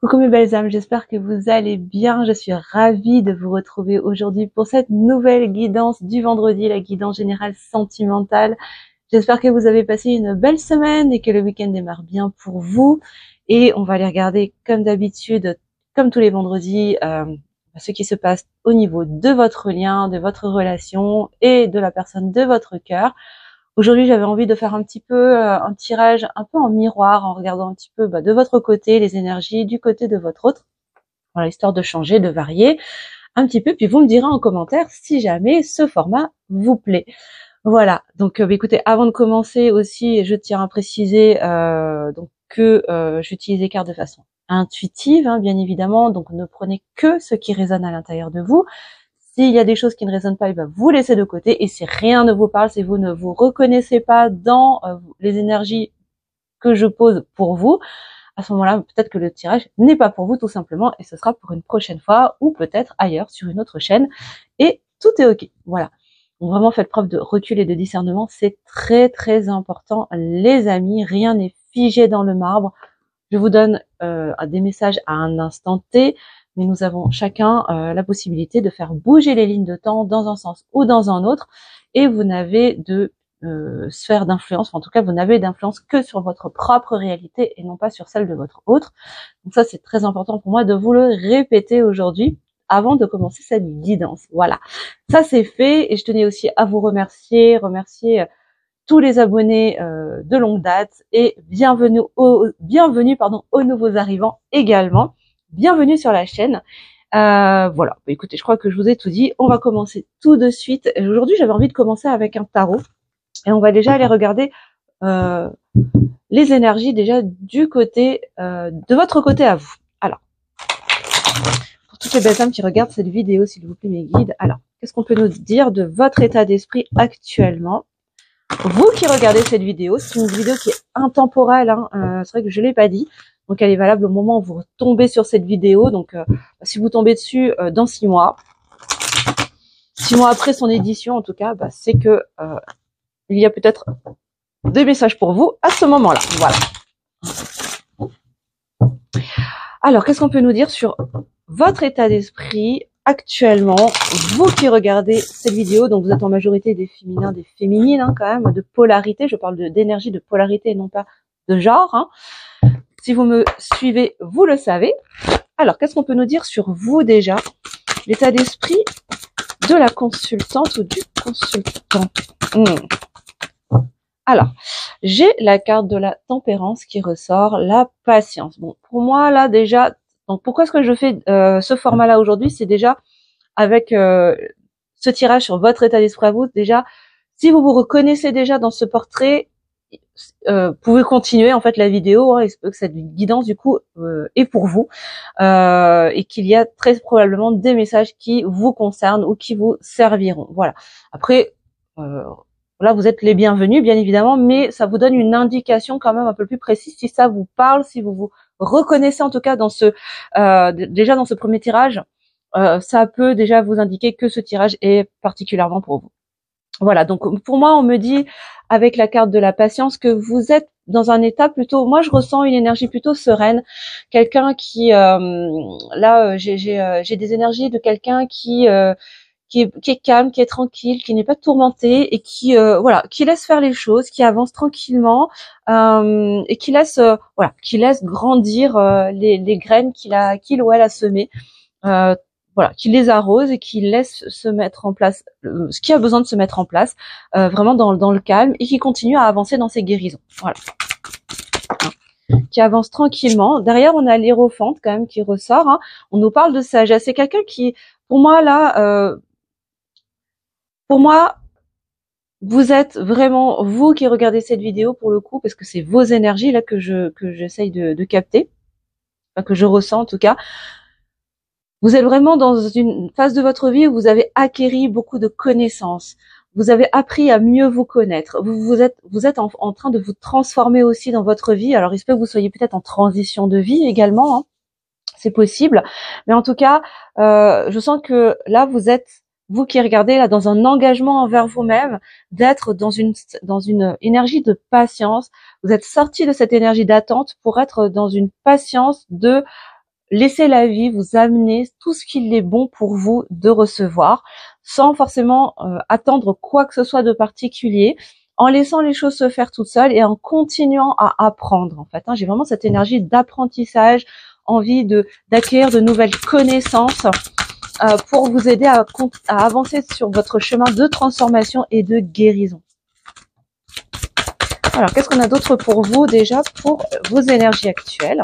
Coucou mes belles âmes, j'espère que vous allez bien. Je suis ravie de vous retrouver aujourd'hui pour cette nouvelle guidance du vendredi, la guidance générale sentimentale. J'espère que vous avez passé une belle semaine et que le week-end démarre bien pour vous. Et on va aller regarder comme d'habitude, comme tous les vendredis, ce qui se passe au niveau de votre lien, de votre relation et de la personne de votre cœur. Aujourd'hui, j'avais envie de faire un petit peu un tirage un peu en miroir, en regardant un petit peu de votre côté les énergies, du côté de votre autre. Voilà, histoire de changer, de varier un petit peu. Puis vous me direz en commentaire si jamais ce format vous plaît. Voilà, donc écoutez, avant de commencer aussi, je tiens à préciser que j'utilise les cartes de façon intuitive, hein, bien évidemment. Donc ne prenez que ce qui résonne à l'intérieur de vous. S'il y a des choses qui ne résonnent pas, vous laissez de côté. Et si rien ne vous parle, si vous ne vous reconnaissez pas dans les énergies que je pose pour vous, à ce moment-là, peut-être que le tirage n'est pas pour vous tout simplement, et ce sera pour une prochaine fois, ou peut-être ailleurs sur une autre chaîne. Et tout est ok. Voilà. Donc vraiment, faites preuve de recul et de discernement. C'est très très important, les amis. Rien n'est figé dans le marbre. Je vous donne des messages à un instant T, mais nous avons chacun la possibilité de faire bouger les lignes de temps dans un sens ou dans un autre, et vous n'avez de sphère d'influence, en tout cas vous n'avez d'influence que sur votre propre réalité et non pas sur celle de votre autre. Donc ça, c'est très important pour moi de vous le répéter aujourd'hui avant de commencer cette guidance. Voilà, ça c'est fait, et je tenais aussi à vous remercier tous les abonnés de longue date, et bienvenue aux nouveaux arrivants également. Bienvenue sur la chaîne. Voilà, écoutez, je crois que je vous ai tout dit. On va commencer tout de suite. Aujourd'hui, j'avais envie de commencer avec un tarot, et on va déjà aller regarder les énergies déjà du côté de votre côté à vous. Alors, pour toutes les belles âmes qui regardent cette vidéo, s'il vous plaît, mes guides. Alors, qu'est-ce qu'on peut nous dire de votre état d'esprit actuellement? Vous qui regardez cette vidéo, c'est une vidéo qui est intemporelle, hein, c'est vrai que je l'ai pas dit, donc elle est valable au moment où vous tombez sur cette vidéo. Donc si vous tombez dessus dans 6 mois, 6 mois après son édition en tout cas, c'est que il y a peut-être des messages pour vous à ce moment-là. Voilà. Alors, qu'est-ce qu'on peut nous dire sur votre état d'esprit actuellement, vous qui regardez cette vidéo? Donc vous êtes en majorité des féminins, des féminines, hein, quand même, de polarité. Je parle d'énergie, de polarité et non pas de genre, hein. Si vous me suivez, vous le savez. Alors, qu'est-ce qu'on peut nous dire sur vous déjà? L'état d'esprit de la consultante ou du consultant. Alors, j'ai la carte de la tempérance qui ressort, la patience. Bon, pour moi, là, déjà, donc pourquoi est-ce que je fais ce format-là aujourd'hui? C'est déjà avec ce tirage sur votre état d'esprit à vous. Déjà, si vous vous reconnaissez déjà dans ce portrait, pouvez continuer en fait la vidéo, hein, et que cette guidance du coup est pour vous, et qu'il y a très probablement des messages qui vous concernent ou qui vous serviront. Voilà. Après, là vous êtes les bienvenus bien évidemment, mais ça vous donne une indication quand même un peu plus précise si ça vous parle, si vous vous reconnaissez en tout cas dans ce déjà dans ce premier tirage. Ça peut déjà vous indiquer que ce tirage est particulièrement pour vous. Voilà, donc pour moi, on me dit avec la carte de la patience que vous êtes dans un état plutôt, moi je ressens une énergie plutôt sereine, quelqu'un qui, j'ai des énergies de quelqu'un qui est calme, qui est tranquille, qui n'est pas tourmenté, et qui qui laisse faire les choses, qui avance tranquillement, et qui laisse grandir les graines qu'il ou elle a semées. Qui les arrose et qui laisse se mettre en place ce qui a besoin de se mettre en place, vraiment dans le calme, et qui continue à avancer dans ses guérisons. Voilà. Qui avance tranquillement. Derrière, on a l'Hiérophante quand même qui ressort, hein. On nous parle de sagesse. C'est quelqu'un qui, pour moi là, vous êtes vraiment, vous qui regardez cette vidéo pour le coup, parce que c'est vos énergies là que j'essaye de capter, enfin, que je ressens en tout cas. Vous êtes vraiment dans une phase de votre vie où vous avez acquéri beaucoup de connaissances. Vous avez appris à mieux vous connaître. Vous êtes en train de vous transformer aussi dans votre vie. Alors, il se peut que vous soyez peut-être en transition de vie également, hein. C'est possible. Mais en tout cas, je sens que là, vous qui regardez là, dans un engagement envers vous-même, d'être dans une énergie de patience. Vous êtes sorti de cette énergie d'attente pour être dans une patience de laisser la vie vous amener tout ce qu'il est bon pour vous de recevoir, sans forcément attendre quoi que ce soit de particulier, en laissant les choses se faire toutes seules et en continuant à apprendre en fait. J'ai vraiment cette énergie d'apprentissage, envie d'acquérir de nouvelles connaissances pour vous aider à avancer sur votre chemin de transformation et de guérison. Alors, qu'est-ce qu'on a d'autre pour vous déjà pour vos énergies actuelles?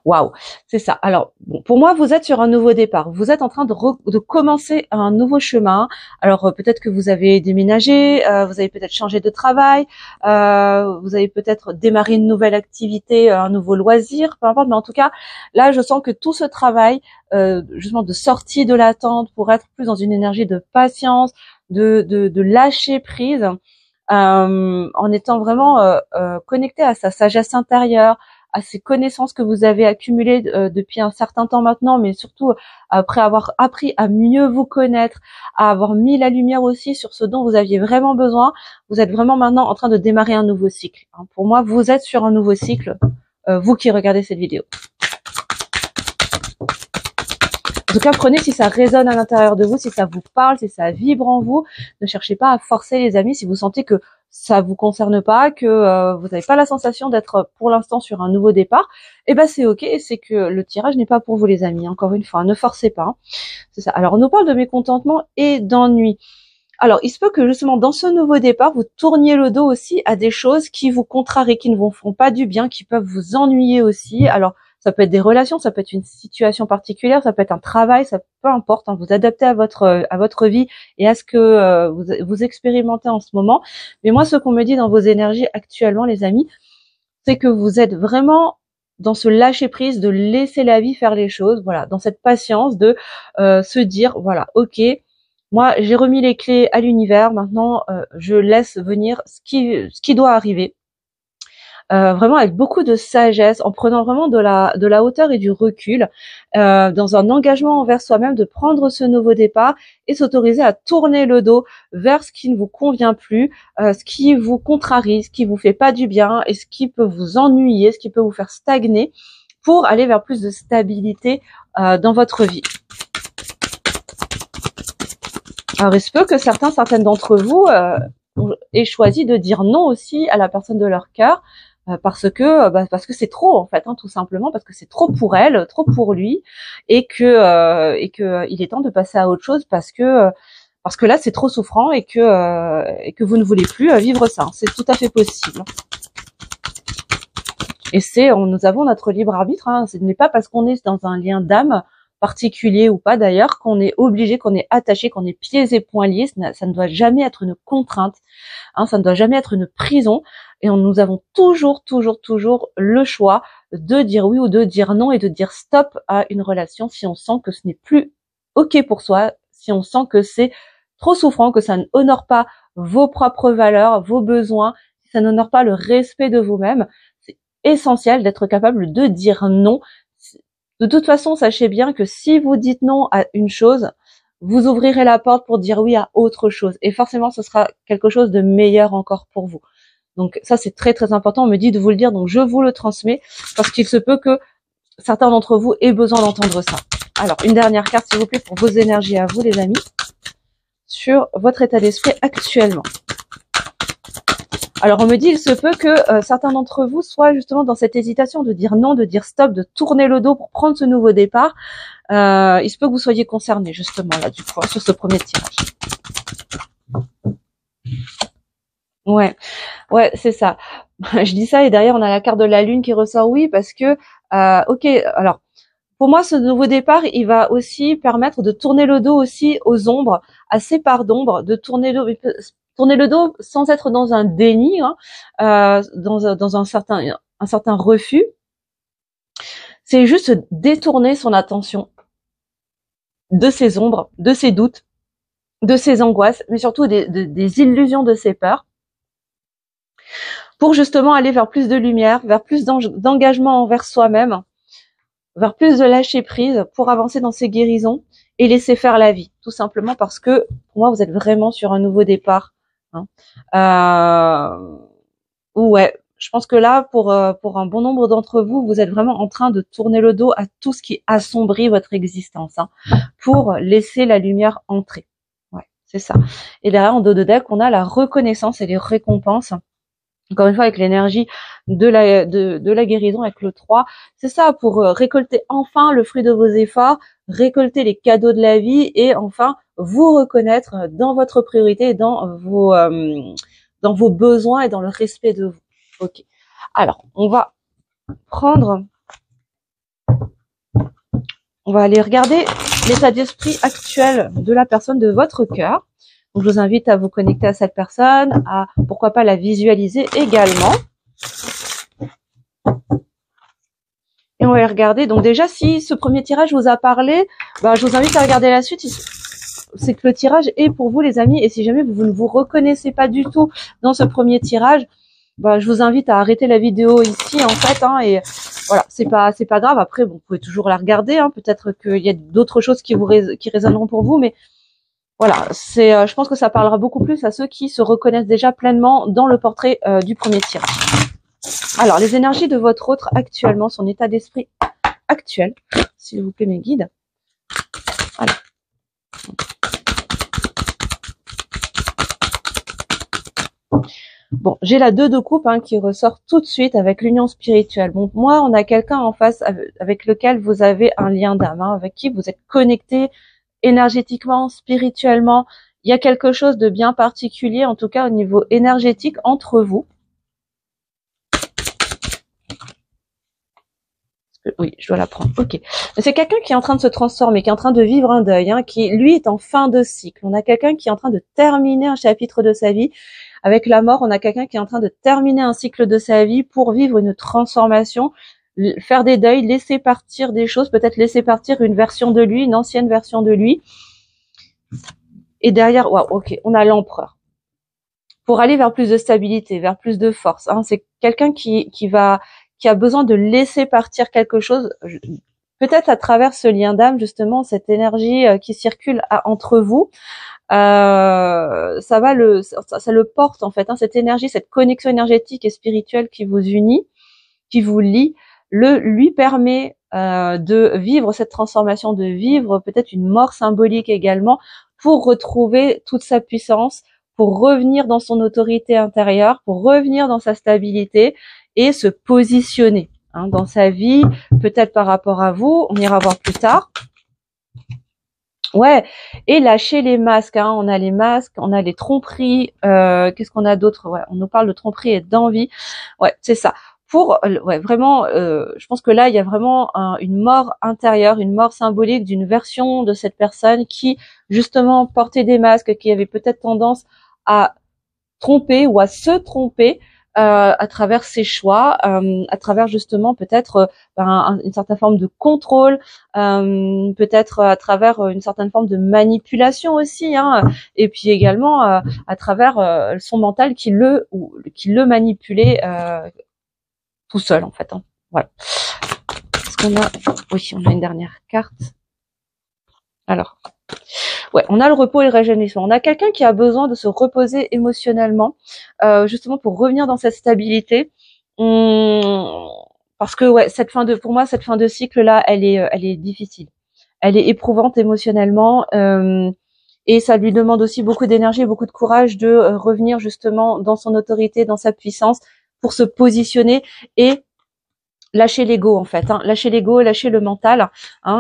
Waouh, c'est ça. Alors, bon, pour moi, vous êtes sur un nouveau départ. Vous êtes en train de commencer un nouveau chemin. Alors, peut-être que vous avez déménagé, vous avez peut-être changé de travail, vous avez peut-être démarré une nouvelle activité, un nouveau loisir, peu importe. Mais en tout cas, là, je sens que tout ce travail, justement, de sortie de l'attente pour être plus dans une énergie de patience, de lâcher prise, en étant vraiment connecté à sa sagesse intérieure, à ces connaissances que vous avez accumulées depuis un certain temps maintenant, mais surtout après avoir appris à mieux vous connaître, à avoir mis la lumière aussi sur ce dont vous aviez vraiment besoin. Vous êtes vraiment maintenant en train de démarrer un nouveau cycle. Pour moi, vous êtes sur un nouveau cycle, vous qui regardez cette vidéo. En tout cas, prenez si ça résonne à l'intérieur de vous, si ça vous parle, si ça vibre en vous. Ne cherchez pas à forcer les amis si vous sentez que ça vous concerne pas, que vous n'avez pas la sensation d'être pour l'instant sur un nouveau départ. Eh ben c'est ok, c'est que le tirage n'est pas pour vous les amis. Encore une fois, ne forcez pas. C'est ça. Alors on nous parle de mécontentement et d'ennui. Alors il se peut que justement dans ce nouveau départ, vous tourniez le dos aussi à des choses qui vous contrarient, qui ne vous font pas du bien, qui peuvent vous ennuyer aussi. Alors ça peut être des relations, ça peut être une situation particulière, ça peut être un travail, ça peu importe. Vous adaptez à votre vie et à ce que vous expérimentez en ce moment. Mais moi, ce qu'on me dit dans vos énergies actuellement, les amis, c'est que vous êtes vraiment dans ce lâcher prise, de laisser la vie faire les choses. Voilà, dans cette patience de se dire, voilà, ok, moi j'ai remis les clés à l'univers. Maintenant, je laisse venir ce qui doit arriver. Vraiment avec beaucoup de sagesse, en prenant vraiment de la hauteur et du recul, dans un engagement envers soi-même, de prendre ce nouveau départ et s'autoriser à tourner le dos vers ce qui ne vous convient plus, ce qui vous contrarie, ce qui vous fait pas du bien et ce qui peut vous ennuyer, ce qui peut vous faire stagner, pour aller vers plus de stabilité dans votre vie. Alors il se peut que certaines d'entre vous aient choisi de dire non aussi à la personne de leur cœur, parce que c'est trop en fait, tout simplement parce que c'est trop pour elle, trop pour lui, et que il est temps de passer à autre chose parce que là c'est trop souffrant et que vous ne voulez plus vivre ça. C'est tout à fait possible. Et nous avons notre libre arbitre. Ce n'est pas parce qu'on est dans un lien d'âme particulier ou pas d'ailleurs qu'on est obligé, qu'on est attaché, qu'on est pieds et poings liés. Ça ne doit jamais être une contrainte. Ça ne doit jamais être une prison. Et nous avons toujours le choix de dire oui ou de dire non et de dire stop à une relation si on sent que ce n'est plus ok pour soi, si on sent que c'est trop souffrant, que ça n'honore pas vos propres valeurs, vos besoins, si ça n'honore pas le respect de vous-même. C'est essentiel d'être capable de dire non. De toute façon, sachez bien que si vous dites non à une chose, vous ouvrirez la porte pour dire oui à autre chose. Et forcément, ce sera quelque chose de meilleur encore pour vous. Donc ça, c'est très très important. On me dit de vous le dire, donc je vous le transmets parce qu'il se peut que certains d'entre vous aient besoin d'entendre ça. Alors, une dernière carte, s'il vous plaît, pour vos énergies à vous, les amis, sur votre état d'esprit actuellement. Alors, on me dit, il se peut que certains d'entre vous soient justement dans cette hésitation de dire non, de dire stop, de tourner le dos pour prendre ce nouveau départ. Il se peut que vous soyez concernés, justement, là, du coup, sur ce premier tirage. Ouais, c'est ça. Je dis ça et derrière, on a la carte de la lune qui ressort, oui, parce que, ok, alors, pour moi, ce nouveau départ, il va aussi permettre de tourner le dos aussi aux ombres, à ces parts d'ombre, de tourner le dos sans être dans un déni, dans un certain refus. C'est juste détourner son attention de ses ombres, de ses doutes, de ses angoisses, mais surtout des illusions, de ses peurs, pour justement aller vers plus de lumière, vers plus d'engagement envers soi-même, vers plus de lâcher prise pour avancer dans ses guérisons et laisser faire la vie, tout simplement parce que pour moi vous êtes vraiment sur un nouveau départ. Ouais, je pense que là, pour un bon nombre d'entre vous, vous êtes vraiment en train de tourner le dos à tout ce qui assombrit votre existence, hein, pour laisser la lumière entrer. Ouais, c'est ça. Et derrière, en dos de deck, on a la reconnaissance et les récompenses. Encore une fois, avec l'énergie de la guérison, avec le 3. C'est ça, pour récolter enfin le fruit de vos efforts, récolter les cadeaux de la vie et enfin vous reconnaître dans votre priorité et dans vos besoins et dans le respect de vous. Ok. Alors, on va aller regarder l'état d'esprit actuel de la personne de votre cœur. Donc, je vous invite à vous connecter à cette personne, à pourquoi pas la visualiser également. Et on va regarder. Donc déjà, si ce premier tirage vous a parlé, je vous invite à regarder la suite. C'est que le tirage est pour vous, les amis. Et si jamais vous ne vous reconnaissez pas du tout dans ce premier tirage, je vous invite à arrêter la vidéo ici, en fait. Hein, et voilà, c'est pas grave. Après, vous pouvez toujours la regarder. Hein, peut-être qu'il y a d'autres choses qui résonneront pour vous, mais voilà, je pense que ça parlera beaucoup plus à ceux qui se reconnaissent déjà pleinement dans le portrait du premier tirage. Alors, les énergies de votre autre actuellement, son état d'esprit actuel, s'il vous plaît, mes guides. Voilà. Bon, j'ai la 2 de coupe qui ressort tout de suite avec l'union spirituelle. Bon, moi, on a quelqu'un en face avec lequel vous avez un lien d'âme, avec qui vous êtes connecté énergétiquement, spirituellement. Il y a quelque chose de bien particulier, en tout cas au niveau énergétique, entre vous. Oui, je dois la prendre. Ok. C'est quelqu'un qui est en train de se transformer, qui est en train de vivre un deuil, qui lui est en fin de cycle. On a quelqu'un qui est en train de terminer un chapitre de sa vie. Avec la mort, on a quelqu'un qui est en train de terminer un cycle de sa vie pour vivre une transformation, faire des deuils, laisser partir des choses, peut-être laisser partir une version de lui, une ancienne version de lui. Et derrière, waouh, ok, on a l'empereur. Pour aller vers plus de stabilité, vers plus de force. C'est quelqu'un qui a besoin de laisser partir quelque chose, peut-être à travers ce lien d'âme, justement, cette énergie qui circule entre vous. Ça le porte en fait, cette énergie, cette connexion énergétique et spirituelle qui vous unit, qui vous lie, lui permet de vivre cette transformation, de vivre peut-être une mort symbolique également, pour retrouver toute sa puissance, pour revenir dans son autorité intérieure, pour revenir dans sa stabilité et se positionner dans sa vie, peut-être par rapport à vous, on ira voir plus tard. Ouais, et lâcher les masques, on a les masques, on a les tromperies, qu'est-ce qu'on a d'autre? Ouais, on nous parle de tromperie et d'envie. Ouais, c'est ça. Vraiment, je pense que là, il y a vraiment une mort intérieure, une mort symbolique d'une version de cette personne qui, justement, portait des masques, qui avait peut-être tendance à tromper ou à se tromper à travers ses choix, à travers justement peut-être une certaine forme de contrôle, peut-être à travers une certaine forme de manipulation aussi, et puis également à travers son mental qui le manipulait tout seul en fait. Voilà. Est-ce qu'on a... Oui, on a une dernière carte. Alors, ouais, on a le repos et le rajeunissement. On a quelqu'un qui a besoin de se reposer émotionnellement, justement pour revenir dans cette stabilité. Parce que ouais, pour moi, cette fin de cycle là, elle est difficile. Elle est éprouvante émotionnellement, et ça lui demande aussi beaucoup d'énergie et beaucoup de courage de revenir justement dans son autorité, dans sa puissance, pour se positionner et lâcher l'ego en fait, lâcher l'ego, lâcher le mental,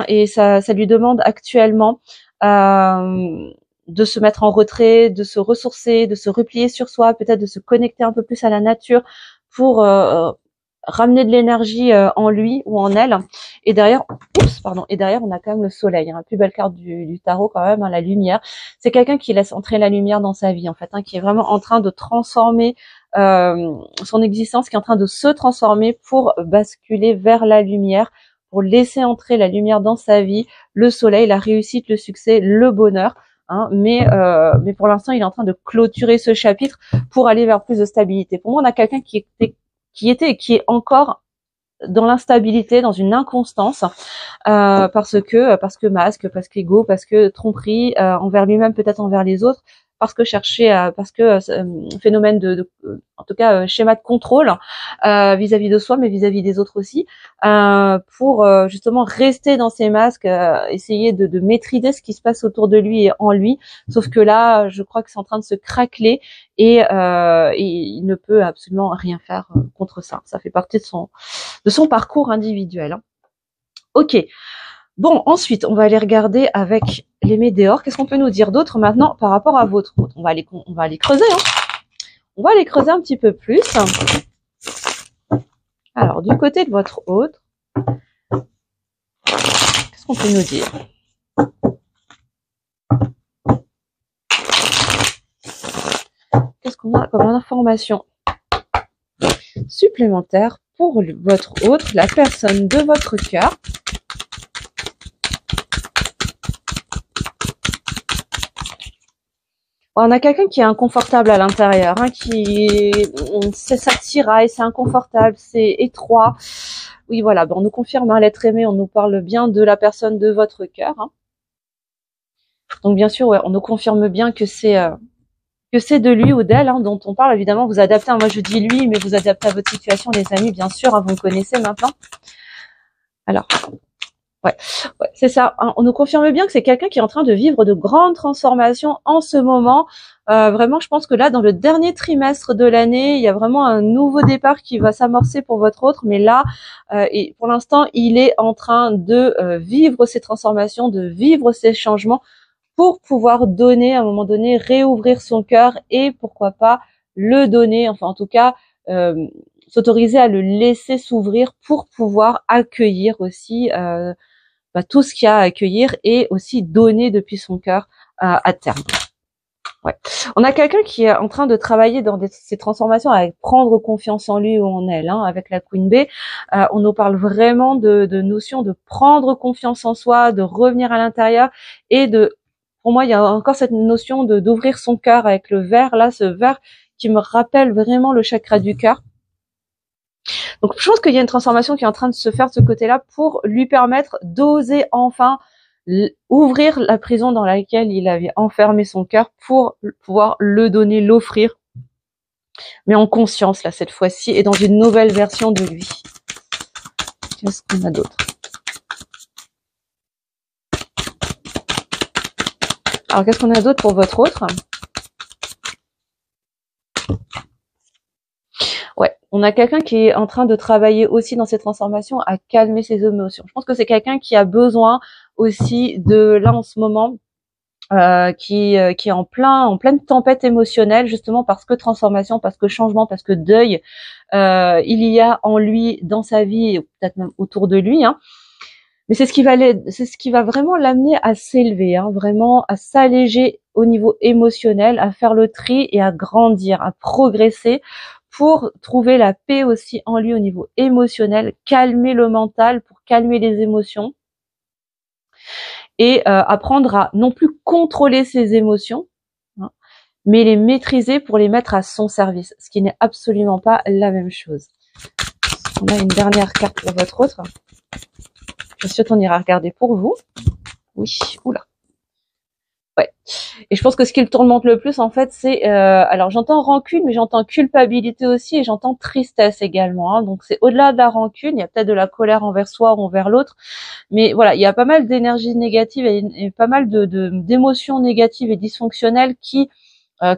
et ça lui demande actuellement de se mettre en retrait, de se ressourcer, de se replier sur soi, peut-être de se connecter un peu plus à la nature pour ramener de l'énergie en lui ou en elle. Et derrière, on a quand même le soleil, la plus belle carte du tarot quand même, la lumière. C'est quelqu'un qui laisse entrer la lumière dans sa vie en fait, qui est vraiment en train de transformer son existence, qui est en train de se transformer pour basculer vers la lumière, pour laisser entrer la lumière dans sa vie, le soleil, la réussite, le succès, le bonheur. Mais pour l'instant, il est en train de clôturer ce chapitre pour aller vers plus de stabilité. Pour moi, on a quelqu'un qui était et qui est encore dans l'instabilité, dans une inconstance, parce que masque, parce qu'ego, parce que tromperie envers lui-même, peut-être envers les autres, parce que phénomène en tout cas schéma de contrôle vis-à-vis de soi, mais vis-à-vis des autres aussi, pour justement rester dans ses masques, essayer de maîtriser ce qui se passe autour de lui et en lui. Sauf que là, je crois que c'est en train de se craqueler et il ne peut absolument rien faire contre ça. Ça fait partie de son parcours individuel. Hein. Ok. Bon, ensuite, on va aller regarder avec les météores. Qu'est-ce qu'on peut nous dire d'autre maintenant par rapport à votre hôte? On va aller creuser. Hein. On va aller creuser un petit peu plus. Alors, du côté de votre hôte, qu'est-ce qu'on peut nous dire? Qu'est-ce qu'on a comme information supplémentaire pour votre hôte, la personne de votre cœur? On a quelqu'un qui est inconfortable à l'intérieur, hein, ça tiraille, c'est inconfortable, c'est étroit. Oui, voilà, bon, on nous confirme hein, l'être aimé, on nous parle bien de la personne de votre cœur. Hein. Donc bien sûr, ouais, on nous confirme bien que c'est de lui ou d'elle hein, dont on parle. Évidemment, vous adaptez. Hein, moi, je dis lui, mais vous adaptez à votre situation, les amis, bien sûr. Hein, vous me connaissez maintenant. Alors. Ouais, c'est ça. Hein. On nous confirme bien que c'est quelqu'un qui est en train de vivre de grandes transformations en ce moment. Vraiment, je pense que là, dans le dernier trimestre de l'année, il y a vraiment un nouveau départ qui va s'amorcer pour votre autre. Mais là, et pour l'instant, il est en train de vivre ces transformations, de vivre ces changements pour pouvoir donner, à un moment donné, réouvrir son cœur et pourquoi pas le donner. Enfin, en tout cas, s'autoriser à le laisser s'ouvrir pour pouvoir accueillir aussi tout ce qu'il y a à accueillir et aussi donner depuis son cœur à terme. Ouais. On a quelqu'un qui est en train de travailler dans ces transformations avec prendre confiance en lui ou en elle. Hein, avec la Queen Bee, on nous parle vraiment de notion de prendre confiance en soi, de revenir à l'intérieur et pour moi, il y a encore cette notion d'ouvrir son cœur avec le verre, là, ce verre qui me rappelle vraiment le chakra du cœur. Donc, je pense qu'il y a une transformation qui est en train de se faire de ce côté-là pour lui permettre d'oser enfin ouvrir la prison dans laquelle il avait enfermé son cœur pour pouvoir le donner, l'offrir, mais en conscience, là, cette fois-ci, et dans une nouvelle version de lui. Qu'est-ce qu'on a d'autre? Alors, qu'est-ce qu'on a d'autre pour votre autre? Ouais, on a quelqu'un qui est en train de travailler aussi dans ces transformations à calmer ses émotions. Je pense que c'est quelqu'un qui a besoin aussi de, là en ce moment, qui est en pleine tempête émotionnelle, justement parce que transformation, parce que changement, parce que deuil, il y a en lui, dans sa vie, peut-être même autour de lui, hein. Mais c'est ce qui va vraiment l'amener à s'élever, hein, vraiment à s'alléger au niveau émotionnel, à faire le tri et à grandir, à progresser pour trouver la paix aussi en lui au niveau émotionnel, calmer le mental pour calmer les émotions et apprendre à non plus contrôler ses émotions, hein, mais les maîtriser pour les mettre à son service, ce qui n'est absolument pas la même chose. On a une dernière carte pour votre autre. Ensuite, on ira regarder pour vous. Oui, oula. Ouais. Et je pense que ce qui le tourmente le plus, en fait, c'est... alors, j'entends rancune, mais j'entends culpabilité aussi, et j'entends tristesse également. Hein. Donc, c'est au-delà de la rancune, il y a peut-être de la colère envers soi ou envers l'autre. Mais voilà, il y a pas mal d'énergie négative et pas mal d'émotions négatives et dysfonctionnelles qui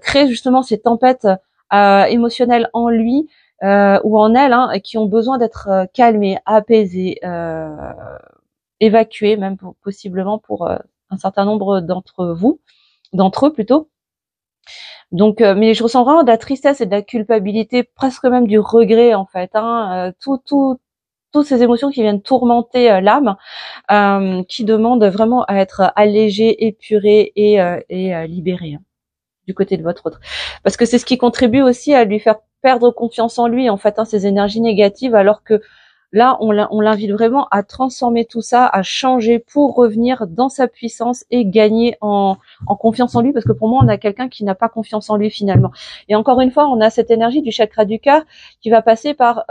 créent justement ces tempêtes émotionnelles en lui ou en elle, hein, qui ont besoin d'être calmées, apaisées, évacuées, même possiblement pour un certain nombre d'entre eux plutôt. Donc, mais je ressens vraiment de la tristesse et de la culpabilité, presque même du regret en fait. Hein, toutes ces émotions qui viennent tourmenter l'âme, qui demandent vraiment à être allégées, épurées et libérées, hein, du côté de votre autre. Parce que c'est ce qui contribue aussi à lui faire perdre confiance en lui, en fait, hein, ces énergies négatives, alors que là, on l'invite vraiment à transformer tout ça, à changer pour revenir dans sa puissance et gagner en confiance en lui, parce que pour moi, on a quelqu'un qui n'a pas confiance en lui finalement. Et encore une fois, on a cette énergie du chakra du cœur qui va passer par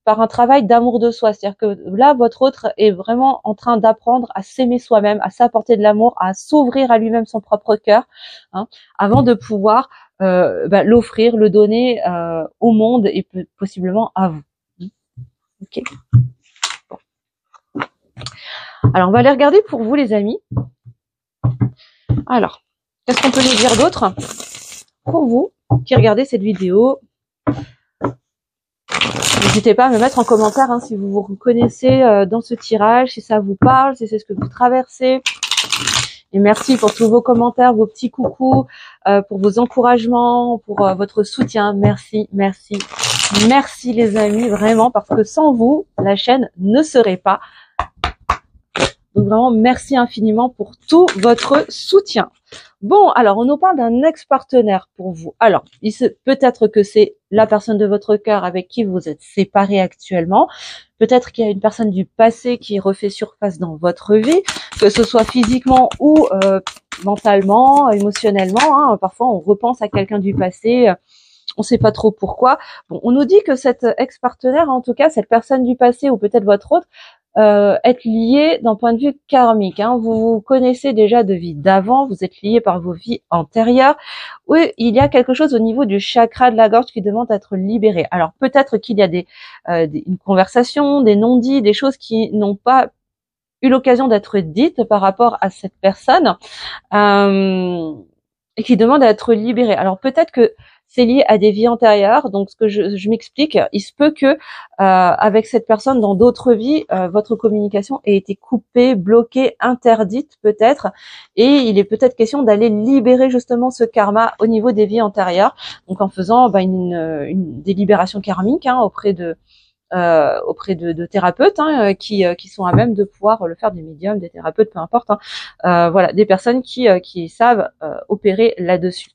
par un travail d'amour de soi. C'est-à-dire que là, votre autre est vraiment en train d'apprendre à s'aimer soi-même, à s'apporter de l'amour, à s'ouvrir à lui-même son propre cœur, hein, avant de pouvoir l'offrir, le donner au monde et possiblement à vous. Ok. Bon. Alors, on va aller regarder pour vous, les amis. Alors, qu'est-ce qu'on peut nous dire d'autre pour vous qui regardez cette vidéo? N'hésitez pas à me mettre en commentaire si vous vous reconnaissez dans ce tirage, si ça vous parle, si c'est ce que vous traversez. Et merci pour tous vos commentaires, vos petits coucous, pour vos encouragements, pour votre soutien. Merci, merci, merci les amis, vraiment, parce que sans vous, la chaîne ne serait pas. Donc vraiment, merci infiniment pour tout votre soutien. Bon, alors on nous parle d'un ex-partenaire pour vous. Alors, peut-être que c'est la personne de votre cœur avec qui vous êtes séparés actuellement. Peut-être qu'il y a une personne du passé qui refait surface dans votre vie, que ce soit physiquement ou mentalement, émotionnellement. Parfois, on repense à quelqu'un du passé. On ne sait pas trop pourquoi. Bon, on nous dit que cet ex-partenaire, en tout cas, cette personne du passé ou peut-être votre autre, être lié d'un point de vue karmique. Vous vous connaissez déjà de vie d'avant, vous êtes lié par vos vies antérieures. Oui, il y a quelque chose au niveau du chakra de la gorge qui demande à être libéré. Alors peut-être qu'il y a une conversation, des non-dits, des choses qui n'ont pas eu l'occasion d'être dites par rapport à cette personne et qui demandent à être libérées. Alors peut-être que c'est lié à des vies antérieures, donc ce que je m'explique, il se peut que avec cette personne dans d'autres vies, votre communication ait été coupée, bloquée, interdite peut-être, et il est peut-être question d'aller libérer justement ce karma au niveau des vies antérieures, donc en faisant une délibération karmique auprès de thérapeutes qui sont à même de pouvoir le faire, des médiums, des thérapeutes, peu importe, voilà, des personnes qui savent opérer là-dessus.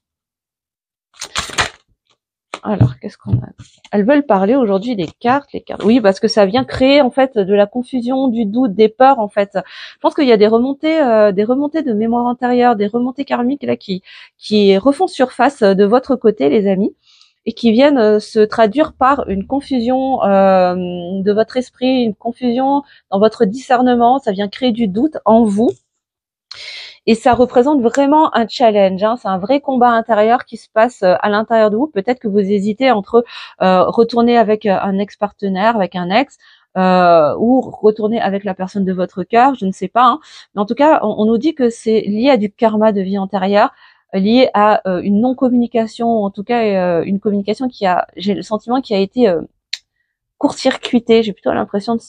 Alors, qu'est-ce qu'on a? Elles veulent parler aujourd'hui des cartes, Oui, parce que ça vient créer en fait de la confusion, du doute, des peurs en fait. Je pense qu'il y a des remontées de mémoire antérieure, des remontées karmiques là qui refont surface de votre côté, les amis, et qui viennent se traduire par une confusion de votre esprit, une confusion dans votre discernement. Ça vient créer du doute en vous. Et ça représente vraiment un challenge, c'est un vrai combat intérieur qui se passe à l'intérieur de vous. Peut-être que vous hésitez entre retourner avec un ex-partenaire, avec un ex, ou retourner avec la personne de votre cœur, je ne sais pas. Mais en tout cas, on nous dit que c'est lié à du karma de vie antérieure, lié à une non-communication, en tout cas une communication j'ai le sentiment, qui a été court-circuité, j'ai plutôt l'impression de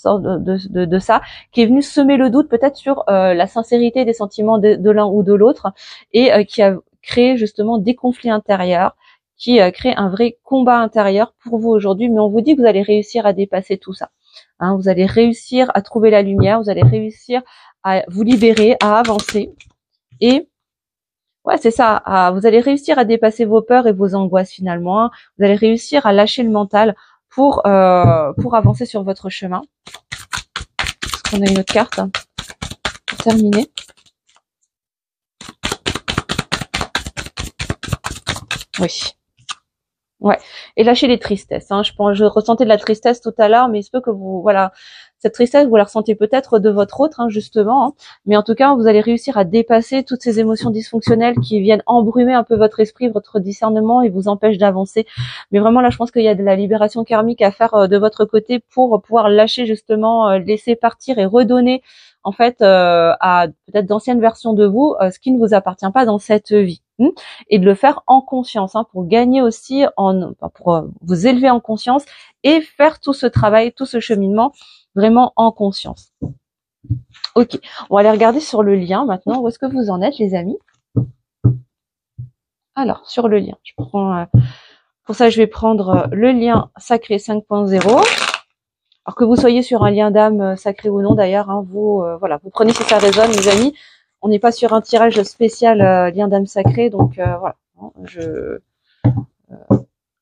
ça, qui est venu semer le doute peut-être sur la sincérité des sentiments de l'un ou de l'autre, et qui a créé justement des conflits intérieurs, qui crée un vrai combat intérieur pour vous aujourd'hui. Mais on vous dit que vous allez réussir à dépasser tout ça. Vous allez réussir à trouver la lumière, vous allez réussir à vous libérer, à avancer, et ouais, c'est ça. Vous allez réussir à dépasser vos peurs et vos angoisses finalement. Vous allez réussir à lâcher le mental pour avancer sur votre chemin. Est-ce qu'on a une autre carte pour terminer? Oui. Ouais. Et lâcher les tristesses. Je ressentais de la tristesse tout à l'heure, mais il se peut que cette tristesse, vous la ressentez peut-être de votre autre, justement. Mais en tout cas, vous allez réussir à dépasser toutes ces émotions dysfonctionnelles qui viennent embrumer un peu votre esprit, votre discernement, et vous empêchent d'avancer. Mais vraiment, là, je pense qu'il y a de la libération karmique à faire de votre côté pour pouvoir lâcher, justement, laisser partir et redonner, en fait, à peut-être d'anciennes versions de vous, ce qui ne vous appartient pas dans cette vie. Et de le faire en conscience, pour gagner aussi, pour vous élever en conscience et faire tout ce travail, tout ce cheminement vraiment en conscience. Ok, on va aller regarder sur le lien maintenant. Où est-ce que vous en êtes, les amis? Alors, sur le lien, pour ça, je vais prendre le lien sacré 5.0. Alors que vous soyez sur un lien d'âme sacré ou non, d'ailleurs, vous prenez si ça résonne, les amis. On n'est pas sur un tirage spécial lien d'âme sacré, donc voilà.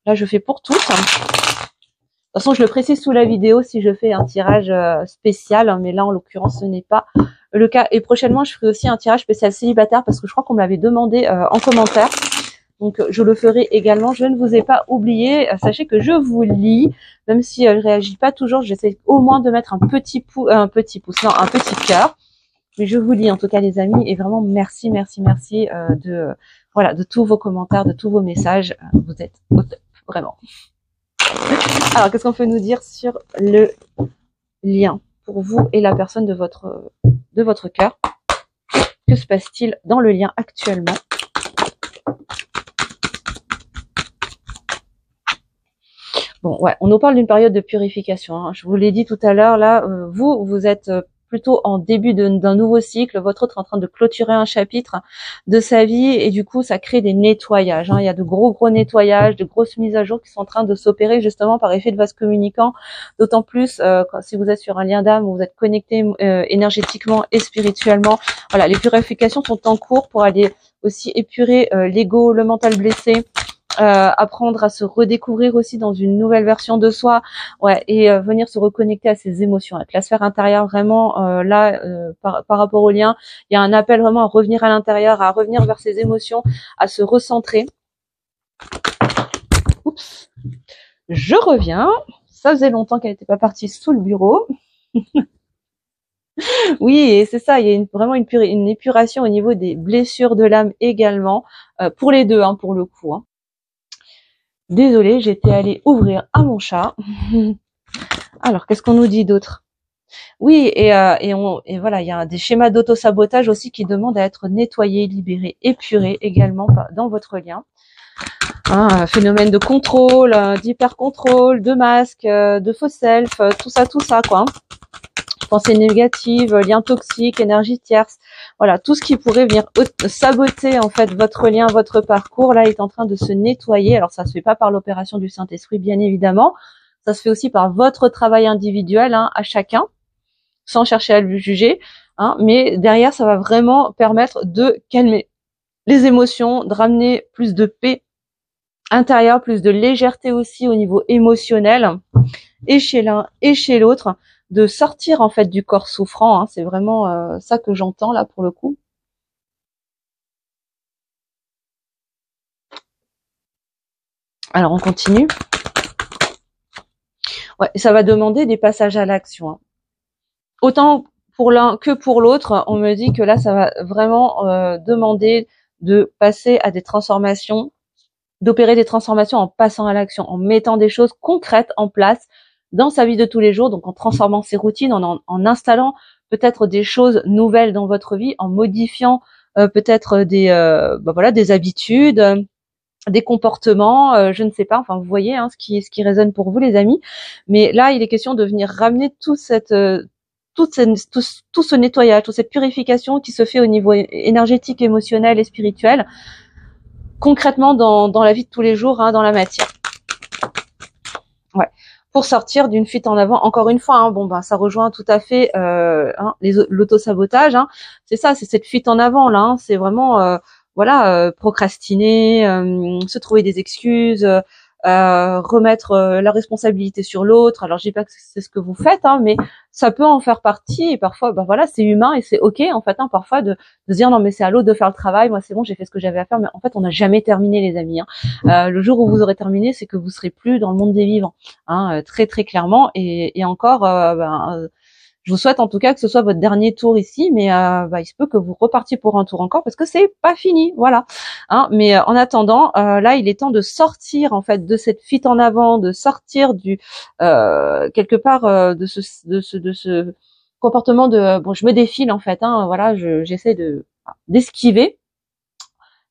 Là, je fais pour tous. De toute façon, je le précise sous la vidéo si je fais un tirage spécial, mais là, en l'occurrence, ce n'est pas le cas. Et prochainement, je ferai aussi un tirage spécial célibataire parce que je crois qu'on me l'avait demandé en commentaire. Donc je le ferai également. Je ne vous ai pas oublié. Sachez que je vous lis, même si je réagis pas toujours, j'essaie au moins de mettre un petit pouce, non, un petit cœur. Mais je vous lis en tout cas les amis, et vraiment merci de tous vos commentaires, de tous vos messages. Vous êtes au top, vraiment. Alors qu'est-ce qu'on peut nous dire sur le lien pour vous et la personne de votre cœur? Que se passe-t-il dans le lien actuellement? Bon, ouais, on nous parle d'une période de purification, hein. Je vous l'ai dit tout à l'heure, là, vous êtes plutôt en début d'un nouveau cycle. Votre autre est en train de clôturer un chapitre de sa vie, et du coup, ça crée des nettoyages, hein. Il y a de gros nettoyages, de grosses mises à jour qui sont en train de s'opérer justement par effet de vase communicant. D'autant plus si vous êtes sur un lien d'âme, où vous êtes connecté énergétiquement et spirituellement. Voilà, les purifications sont en cours pour aller aussi épurer l'ego, le mental blessé. Apprendre à se redécouvrir aussi dans une nouvelle version de soi, ouais, et venir se reconnecter à ses émotions avec la sphère intérieure. Vraiment par rapport au lien, il y a un appel vraiment à revenir à l'intérieur, à revenir vers ses émotions, à se recentrer. Oups, je reviens, ça faisait longtemps qu'elle n'était pas partie sous le bureau. Oui, et c'est ça, il y a vraiment une épuration au niveau des blessures de l'âme également, pour les deux, hein, pour le coup, hein. Désolée, j'étais allée ouvrir à mon chat. Alors, qu'est-ce qu'on nous dit d'autre? Oui, et voilà, il y a des schémas d'auto-sabotage aussi qui demandent à être nettoyés, libérés, épurés également dans votre lien. Un phénomène de contrôle, d'hyper-contrôle, de masque, de faux self, tout ça, quoi. Pensées négatives, liens toxiques, énergie tierce. Voilà, tout ce qui pourrait venir saboter en fait votre lien, votre parcours, là est en train de se nettoyer. Alors ça se fait pas par l'opération du Saint-Esprit, bien évidemment. Ça se fait aussi par votre travail individuel, hein, à chacun, sans chercher à le juger, hein, mais derrière ça va vraiment permettre de calmer les émotions, de ramener plus de paix intérieure, plus de légèreté aussi au niveau émotionnel, et chez l'un et chez l'autre, de sortir en fait du corps souffrant, hein. C'est vraiment ça que j'entends là pour le coup. Alors on continue. Ouais, ça va demander des passages à l'action, hein. Autant pour l'un que pour l'autre, on me dit que là ça va vraiment demander de passer à des transformations, d'opérer des transformations en passant à l'action, en mettant des choses concrètes en place dans sa vie de tous les jours, donc en transformant ses routines, en installant peut-être des choses nouvelles dans votre vie, en modifiant peut-être des habitudes, des comportements, je ne sais pas, enfin vous voyez, hein, ce qui résonne pour vous les amis. Mais là, il est question de venir ramener tout ce nettoyage, toute cette purification qui se fait au niveau énergétique, émotionnel et spirituel, concrètement dans la vie de tous les jours, hein, dans la matière. Ouais. Pour sortir d'une fuite en avant, encore une fois, hein, ça rejoint tout à fait l'auto-sabotage, hein. C'est ça, c'est cette fuite en avant là, hein. C'est vraiment procrastiner, se trouver des excuses, remettre la responsabilité sur l'autre. Alors je dis pas que c'est ce que vous faites, hein, mais ça peut en faire partie, et parfois c'est humain et c'est ok en fait, hein, parfois de se dire non mais c'est à l'autre de faire le travail, moi c'est bon, j'ai fait ce que j'avais à faire, mais en fait on n'a jamais terminé les amis, hein. Le jour où vous aurez terminé, c'est que vous serez plus dans le monde des vivants, hein, très très clairement, et encore je vous souhaite en tout cas que ce soit votre dernier tour ici, mais il se peut que vous repartiez pour un tour encore parce que c'est pas fini, voilà, hein. Mais en attendant, là, il est temps de sortir en fait de cette fuite en avant, de sortir du quelque part de ce comportement de bon, je me défile en fait, hein, voilà, j'essaie d'esquiver.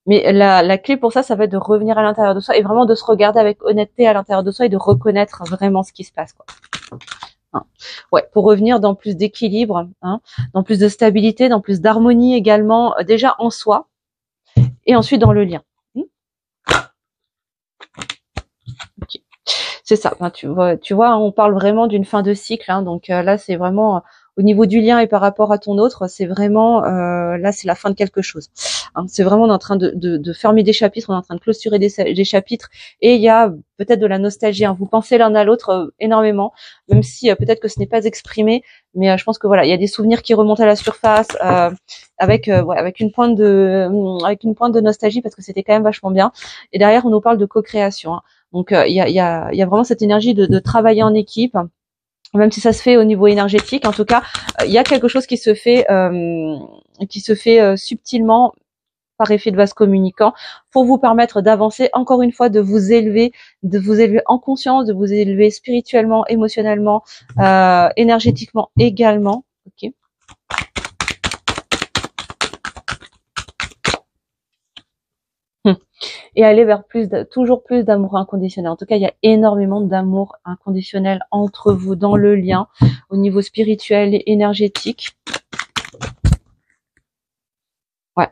Mais la clé pour ça va être de revenir à l'intérieur de soi et vraiment de se regarder avec honnêteté à l'intérieur de soi et de reconnaître vraiment ce qui se passe, quoi. Hein. Ouais, pour revenir dans plus d'équilibre, hein, dans plus de stabilité, dans plus d'harmonie également, déjà en soi, et ensuite dans le lien. Okay. C'est ça. Tu vois, on parle vraiment d'une fin de cycle, hein, donc là, c'est vraiment, au niveau du lien et par rapport à ton autre, c'est vraiment là, c'est la fin de quelque chose. Hein, c'est vraiment on est en train de fermer des chapitres, on est en train de clôturer des chapitres, et il y a peut-être de la nostalgie. Hein, vous pensez l'un à l'autre énormément, même si peut-être que ce n'est pas exprimé, mais je pense que voilà, il y a des souvenirs qui remontent à la surface avec une pointe de nostalgie parce que c'était quand même vachement bien. Et derrière, on nous parle de co-création. Hein. Donc il y a vraiment cette énergie de travailler en équipe, même si ça se fait au niveau énergétique. En tout cas, il y a quelque chose qui se fait subtilement par effet de vase communicant pour vous permettre d'avancer, encore une fois, de vous élever en conscience, de vous élever spirituellement, émotionnellement, énergétiquement également. Ok. Et aller vers toujours plus d'amour inconditionnel. En tout cas, il y a énormément d'amour inconditionnel entre vous dans le lien au niveau spirituel et énergétique. Ouais.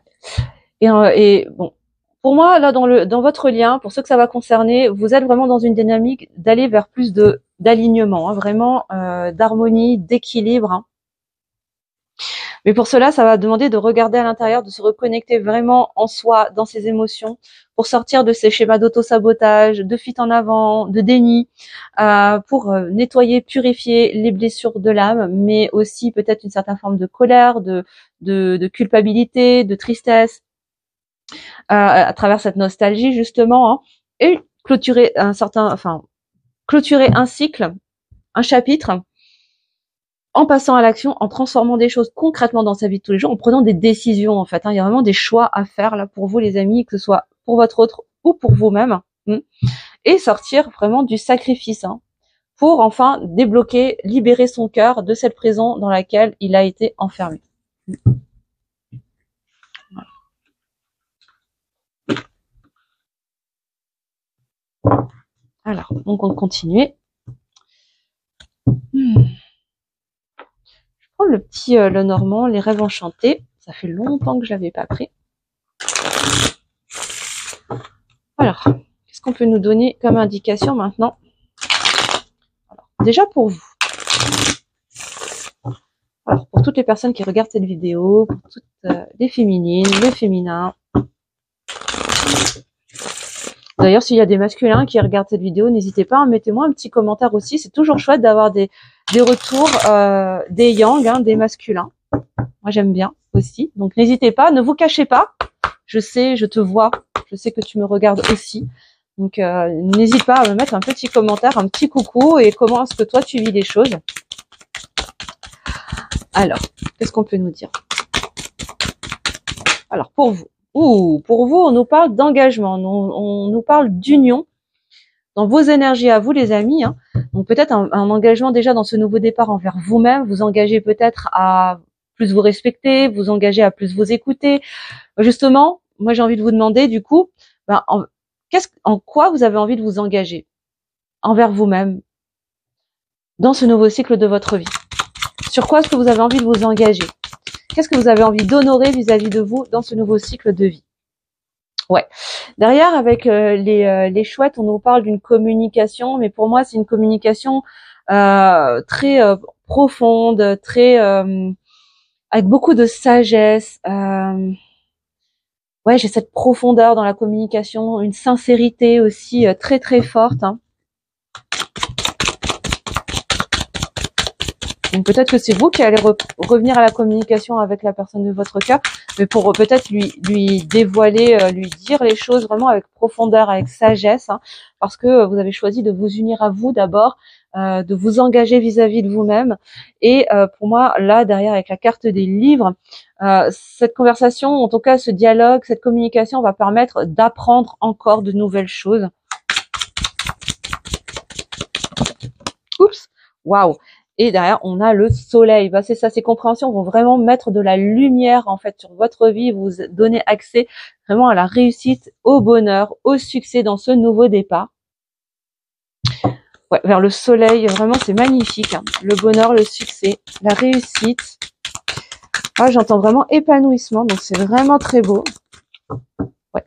Et bon, pour moi, là, dans votre lien, pour ceux que ça va concerner, vous êtes vraiment dans une dynamique d'aller vers plus d'alignement, hein, vraiment d'harmonie, d'équilibre. Hein. Mais pour cela, ça va demander de regarder à l'intérieur, de se reconnecter vraiment en soi, dans ses émotions, pour sortir de ces schémas d'auto-sabotage, de fuite en avant, de déni, pour nettoyer, purifier les blessures de l'âme, mais aussi peut-être une certaine forme de colère, de culpabilité, de tristesse, à travers cette nostalgie justement, hein, et clôturer un cycle, un chapitre, en passant à l'action, en transformant des choses concrètement dans sa vie de tous les jours, en prenant des décisions en fait. Hein. Il y a vraiment des choix à faire là pour vous les amis, que ce soit pour votre autre ou pour vous-même, et sortir vraiment du sacrifice, hein, pour enfin débloquer, libérer son cœur de cette prison dans laquelle il a été enfermé. Alors, donc on continue. Le petit Lenormand, les rêves enchantés. Ça fait longtemps que je l'avais pas pris. Alors, qu'est-ce qu'on peut nous donner comme indication maintenant? Alors, déjà pour vous. Alors, pour toutes les personnes qui regardent cette vidéo, pour toutes les féminines, les féminins. D'ailleurs, s'il y a des masculins qui regardent cette vidéo, n'hésitez pas, mettez-moi un petit commentaire aussi. C'est toujours chouette d'avoir des retours des yang, hein, des masculins. Moi, j'aime bien aussi. Donc, n'hésitez pas, ne vous cachez pas. Je sais, je te vois. Je sais que tu me regardes aussi. Donc, n'hésite pas à me mettre un petit commentaire, un petit coucou et comment est-ce que toi, tu vis les choses. Alors, qu'est-ce qu'on peut nous dire? Alors, pour vous. Pour vous, on nous parle d'engagement. On nous parle d'union dans vos énergies à vous, les amis. Hein. Donc, peut-être un engagement déjà dans ce nouveau départ envers vous-même. Vous engagez peut-être à plus vous respecter, vous engager à plus vous écouter. Justement, moi j'ai envie de vous demander du coup, en quoi vous avez envie de vous engager envers vous-même dans ce nouveau cycle de votre vie? Sur quoi est-ce que vous avez envie de vous engager? Qu'est-ce que vous avez envie d'honorer vis-à-vis de vous dans ce nouveau cycle de vie? Ouais. Derrière, avec les chouettes, on nous parle d'une communication, mais pour moi c'est une communication très profonde, très avec beaucoup de sagesse. Ouais, j'ai cette profondeur dans la communication, une sincérité aussi très très forte. Hein. Donc peut-être que c'est vous qui allez revenir à la communication avec la personne de votre cœur, mais pour peut-être lui dévoiler, lui dire les choses vraiment avec profondeur, avec sagesse, hein, parce que vous avez choisi de vous unir à vous d'abord, de vous engager vis-à-vis de vous-même. Et pour moi, là, derrière, avec la carte des livres, cette conversation, en tout cas ce dialogue, cette communication va permettre d'apprendre encore de nouvelles choses. Oups, waouh. Et derrière, on a le soleil. C'est ça, ces compréhensions vont vraiment mettre de la lumière en fait sur votre vie, vous donner accès vraiment à la réussite, au bonheur, au succès dans ce nouveau départ. Ouais, vers le soleil, vraiment c'est magnifique. Hein. Le bonheur, le succès, la réussite. Ah, j'entends vraiment épanouissement, donc c'est vraiment très beau. Ouais.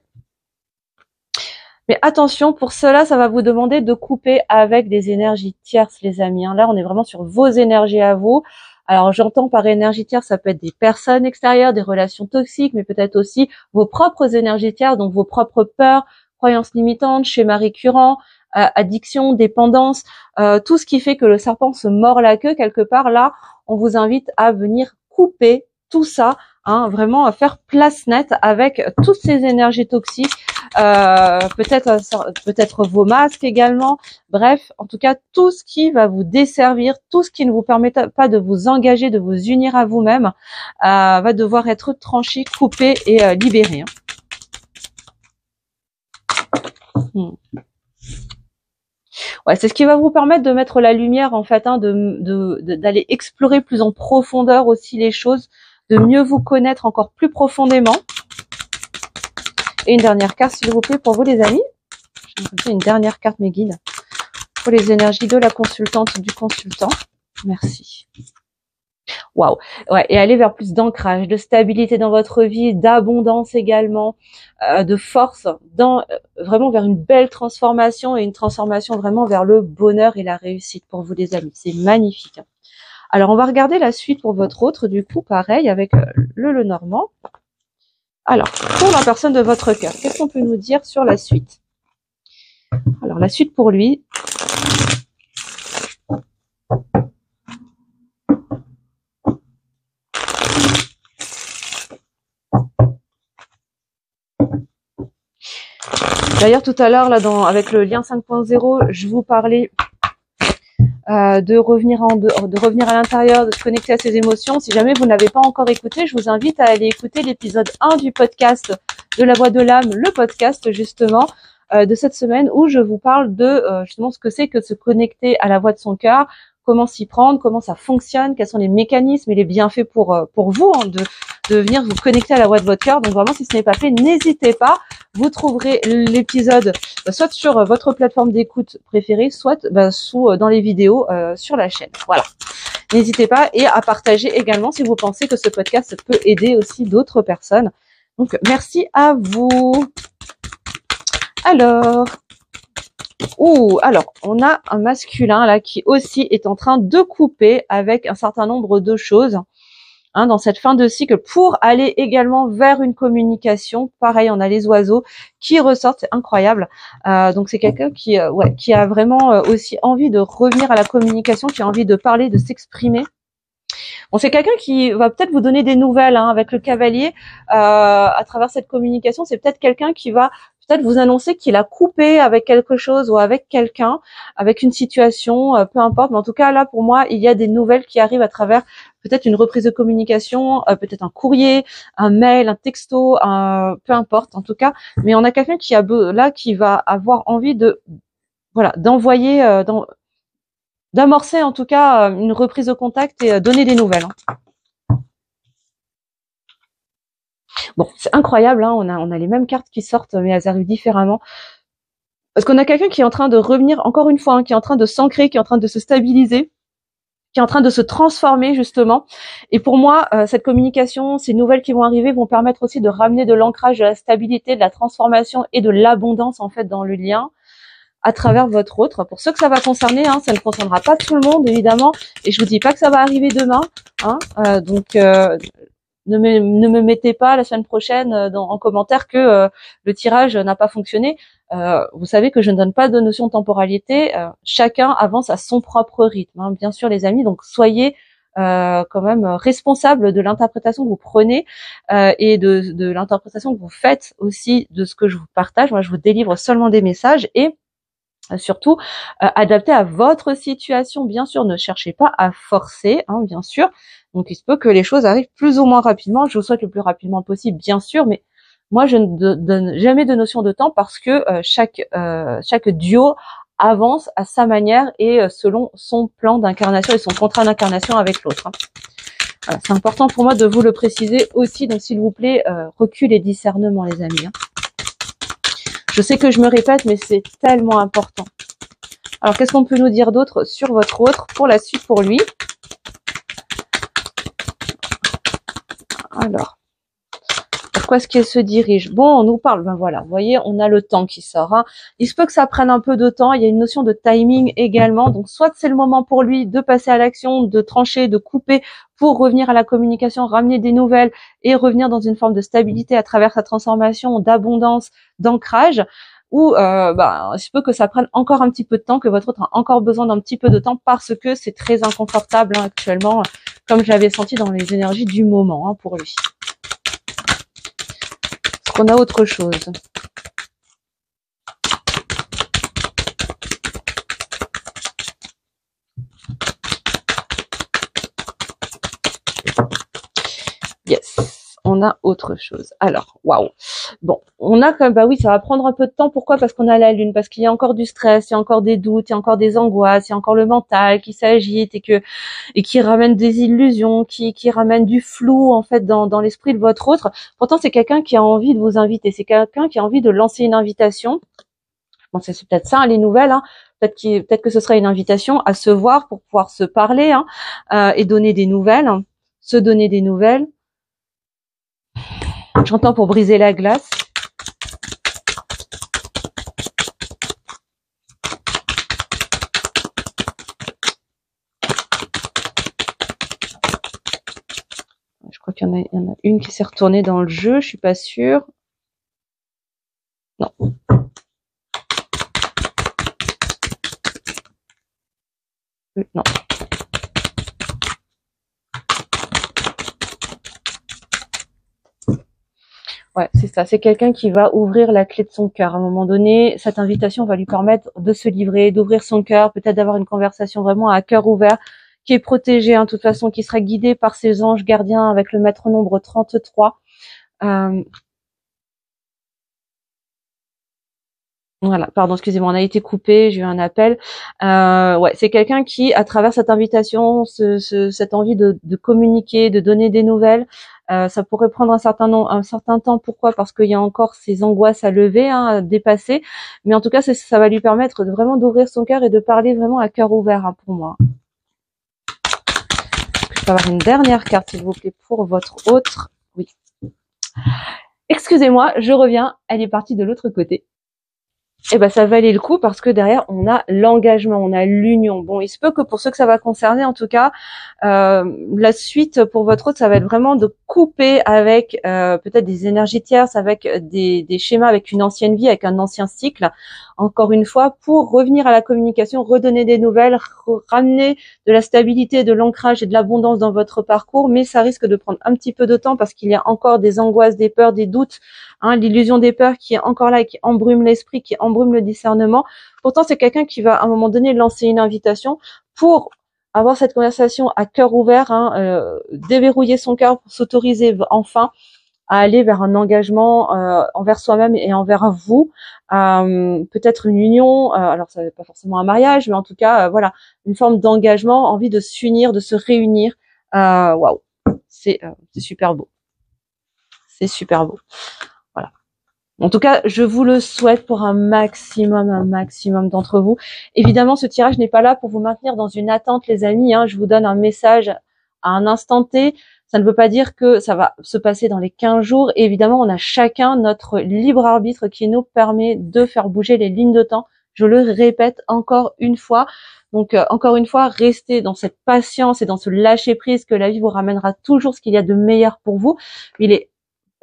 Mais attention, pour cela, ça va vous demander de couper avec des énergies tierces, les amis. Là, on est vraiment sur vos énergies à vous. Alors j'entends par énergie tierce, ça peut être des personnes extérieures, des relations toxiques, mais peut-être aussi vos propres énergies tierces, donc vos propres peurs, croyances limitantes, schémas récurrents, addiction, dépendance, tout ce qui fait que le serpent se mord la queue quelque part. Là, on vous invite à venir couper tout ça, hein, vraiment à faire place nette avec toutes ces énergies toxiques, peut-être vos masques également. Bref, en tout cas, tout ce qui va vous desservir, tout ce qui ne vous permet pas de vous engager, de vous unir à vous-même, va devoir être tranché, coupé et libéré. Ouais, c'est ce qui va vous permettre de mettre la lumière en fait, hein, d'aller explorer plus en profondeur aussi les choses, de mieux vous connaître encore plus profondément. Et une dernière carte, s'il vous plaît, pour vous les amis. J'ai une dernière carte, mes guides, pour les énergies de la consultante, du consultant. Merci. Waouh. Ouais, et aller vers plus d'ancrage, de stabilité dans votre vie, d'abondance également, de force, vraiment vers une belle transformation et une transformation vraiment vers le bonheur et la réussite pour vous les amis. C'est magnifique. Alors on va regarder la suite pour votre autre, du coup pareil avec le Normand. Alors pour la personne de votre cœur, qu'est-ce qu'on peut nous dire sur la suite? Alors la suite pour lui. D'ailleurs tout à l'heure là avec le lien 5.0, je vous parlais de revenir à l'intérieur, de se connecter à ses émotions. Si jamais vous n'avez pas encore écouté, je vous invite à aller écouter l'épisode 1 du podcast de la voix de l'âme, le podcast justement de cette semaine où je vous parle de justement ce que c'est que de se connecter à la voix de son cœur, comment s'y prendre, comment ça fonctionne, quels sont les mécanismes et les bienfaits pour vous, hein, de venir vous connecter à la voix de votre cœur. Donc vraiment, si ce n'est pas fait, n'hésitez pas. Vous trouverez l'épisode soit sur votre plateforme d'écoute préférée, soit dans les vidéos sur la chaîne. Voilà. N'hésitez pas et à partager également si vous pensez que ce podcast peut aider aussi d'autres personnes. Donc merci à vous. Alors, on a un masculin là qui aussi est en train de couper avec un certain nombre de choses. Hein, dans cette fin de cycle pour aller également vers une communication. Pareil, on a les oiseaux qui ressortent, c'est incroyable. Donc c'est quelqu'un qui a vraiment aussi envie de revenir à la communication, qui a envie de parler, de s'exprimer. Bon, c'est quelqu'un qui va peut-être vous donner des nouvelles, hein, avec le cavalier à travers cette communication. C'est peut-être quelqu'un qui va peut-être vous annoncer qu'il a coupé avec quelque chose ou avec quelqu'un, avec une situation, peu importe. Mais en tout cas, là, pour moi, il y a des nouvelles qui arrivent à travers peut-être une reprise de communication, peut-être un courrier, un mail, un texto, peu importe, en tout cas. Mais on a quelqu'un qui va avoir envie d'envoyer, d'amorcer en tout cas une reprise de contact et donner des nouvelles. Bon, c'est incroyable, hein, on a les mêmes cartes qui sortent, mais elles arrivent différemment. Parce qu'on a quelqu'un qui est en train de revenir, encore une fois, hein, qui est en train de s'ancrer, qui est en train de se stabiliser, qui est en train de se transformer justement. Et pour moi, cette communication, ces nouvelles qui vont arriver vont permettre aussi de ramener de l'ancrage, de la stabilité, de la transformation et de l'abondance en fait dans le lien à travers votre autre. Pour ceux que ça va concerner, hein, ça ne concernera pas tout le monde évidemment. Et je vous dis pas que ça va arriver demain, hein, donc ne me mettez pas la semaine prochaine en commentaire que le tirage n'a pas fonctionné. Vous savez que je ne donne pas de notion de temporalité. Chacun avance à son propre rythme, hein, bien sûr les amis. Donc soyez quand même responsable de l'interprétation que vous prenez et de l'interprétation que vous faites aussi de ce que je vous partage. Moi, je vous délivre seulement des messages et surtout adapté à votre situation. Bien sûr, ne cherchez pas à forcer, hein, bien sûr. Donc il se peut que les choses arrivent plus ou moins rapidement. Je vous souhaite le plus rapidement possible, bien sûr, mais moi je ne donne jamais de notion de temps parce que chaque duo avance à sa manière et selon son plan d'incarnation et son contrat d'incarnation avec l'autre. Hein. Voilà, c'est important pour moi de vous le préciser aussi. Donc s'il vous plaît, recul et discernement, les amis. Hein. Je sais que je me répète, mais c'est tellement important. Alors, qu'est-ce qu'on peut nous dire d'autre sur votre autre pour la suite pour lui? Alors, où est-ce qu'elle se dirige? Bon, on nous parle, ben voilà, vous voyez, on a le temps qui sort. Hein. Il se peut que ça prenne un peu de temps, il y a une notion de timing également, donc soit c'est le moment pour lui de passer à l'action, de trancher, de couper pour revenir à la communication, ramener des nouvelles et revenir dans une forme de stabilité à travers sa transformation, d'abondance, d'ancrage, ou il se peut que ça prenne encore un petit peu de temps, que votre autre a encore besoin d'un petit peu de temps parce que c'est très inconfortable hein, actuellement, comme je l'avais senti dans les énergies du moment hein, pour lui. Est-ce qu'on a autre chose? Yes, on a autre chose. Alors, waouh. Bon, on a comme bah oui, ça va prendre un peu de temps. Pourquoi? Parce qu'on a la lune, parce qu'il y a encore du stress, il y a encore des doutes, il y a encore des angoisses, il y a encore le mental qui s'agite et qui ramène des illusions, qui ramène du flou en fait dans l'esprit de votre autre. Pourtant, c'est quelqu'un qui a envie de vous inviter, c'est quelqu'un qui a envie de lancer une invitation. Bon, c'est peut-être ça, hein, les nouvelles. Hein. Peut-être que ce sera une invitation à se voir pour pouvoir se parler hein, et donner des nouvelles, hein, se donner des nouvelles. J'entends pour briser la glace. Je crois qu'il y en a une qui s'est retournée dans le jeu, je suis pas sûre. Non. Non. Ouais, c'est ça. C'est quelqu'un qui va ouvrir la clé de son cœur. À un moment donné, cette invitation va lui permettre de se livrer, d'ouvrir son cœur, peut-être d'avoir une conversation vraiment à cœur ouvert, qui est protégée, hein, de toute façon, qui sera guidée par ses anges gardiens avec le maître nombre 33. Voilà, pardon, excusez-moi, on a été coupé, j'ai eu un appel. Ouais, c'est quelqu'un qui, à travers cette invitation, cette envie de communiquer, de donner des nouvelles, ça pourrait prendre un certain temps. Pourquoi? Parce qu'il y a encore ces angoisses à lever, hein, à dépasser. Mais en tout cas, ça va lui permettre de vraiment d'ouvrir son cœur et de parler vraiment à cœur ouvert hein, pour moi. Je peux avoir une dernière carte, s'il vous plaît, pour votre autre. Oui. Excusez-moi, je reviens. Elle est partie de l'autre côté. Eh ben ça valait le coup parce que derrière on a l'engagement, on a l'union. Bon, il se peut que pour ceux que ça va concerner, en tout cas, la suite pour votre autre, ça va être vraiment de couper avec peut-être des énergies tierces, avec des schémas, avec une ancienne vie, avec un ancien cycle. Encore une fois, pour revenir à la communication, redonner des nouvelles, ramener de la stabilité, de l'ancrage et de l'abondance dans votre parcours, mais ça risque de prendre un petit peu de temps parce qu'il y a encore des angoisses, des peurs, des doutes, hein, l'illusion des peurs qui est encore là et qui embrume l'esprit, qui embrume le discernement. Pourtant, c'est quelqu'un qui va à un moment donné lancer une invitation pour avoir cette conversation à cœur ouvert, hein, déverrouiller son cœur pour s'autoriser enfin à aller vers un engagement envers soi-même et envers vous, peut-être une union, alors ça n'est pas forcément un mariage, mais en tout cas, voilà, une forme d'engagement, envie de s'unir, de se réunir. Waouh, c'est super beau. C'est super beau. Voilà. En tout cas, je vous le souhaite pour un maximum d'entre vous. Évidemment, ce tirage n'est pas là pour vous maintenir dans une attente, les amis. Hein. Je vous donne un message à un instant T. Ça ne veut pas dire que ça va se passer dans les 15 jours. Et évidemment, on a chacun notre libre arbitre qui nous permet de faire bouger les lignes de temps. Je le répète encore une fois. Donc, encore une fois, restez dans cette patience et dans ce lâcher-prise que la vie vous ramènera toujours ce qu'il y a de meilleur pour vous. Il est